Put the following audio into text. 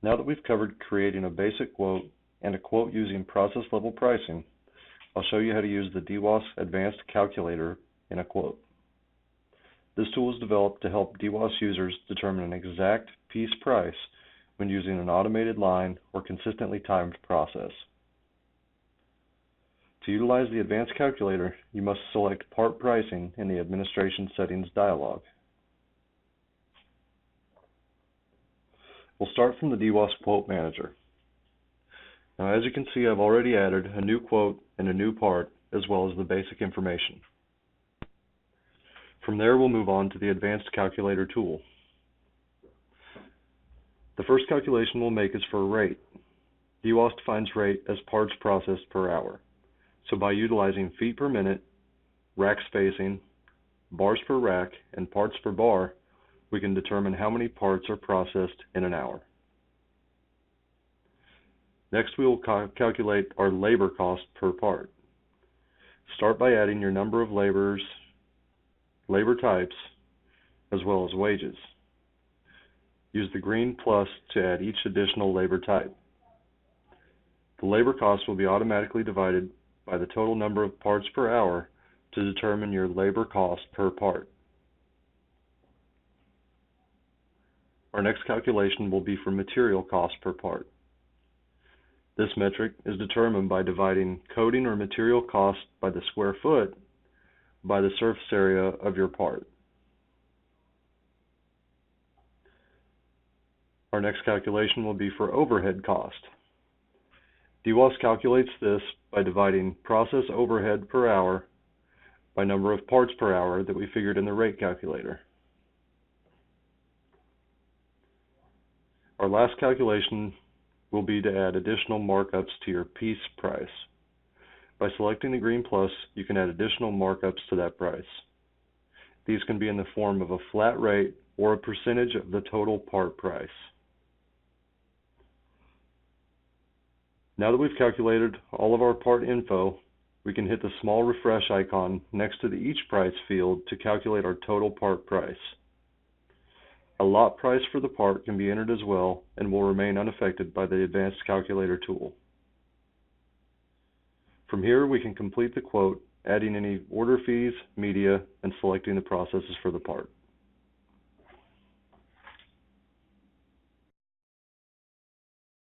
Now that we've covered creating a basic quote and a quote using process level pricing, I'll show you how to use the DWOS Advanced Calculator in a quote. This tool is developed to help DWOS users determine an exact piece price when using an automated line or consistently timed process. To utilize the Advanced Calculator, you must select Part Pricing in the Administration Settings dialog. We'll start from the DWOS Quote Manager. Now, as you can see, I've already added a new quote and a new part, as well as the basic information. From there, we'll move on to the Advanced Calculator tool. The first calculation we'll make is for a rate. DWOS defines rate as parts processed per hour. So by utilizing feet per minute, rack spacing, bars per rack, and parts per bar, we can determine how many parts are processed in an hour. Next, we will calculate our labor cost per part. Start by adding your number of laborers, labor types, as well as wages. Use the green plus to add each additional labor type. The labor cost will be automatically divided by the total number of parts per hour to determine your labor cost per part. Our next calculation will be for material cost per part. This metric is determined by dividing coating or material cost by the square foot by the surface area of your part. Our next calculation will be for overhead cost. DWOS calculates this by dividing process overhead per hour by number of parts per hour that we figured in the rate calculator. Our last calculation will be to add additional markups to your piece price. By selecting the green plus, you can add additional markups to that price. These can be in the form of a flat rate or a percentage of the total part price. Now that we've calculated all of our part info, we can hit the small refresh icon next to the each price field to calculate our total part price. A lot price for the part can be entered as well and will remain unaffected by the Advanced Calculator tool. From here, we can complete the quote, adding any order fees, media, and selecting the processes for the part.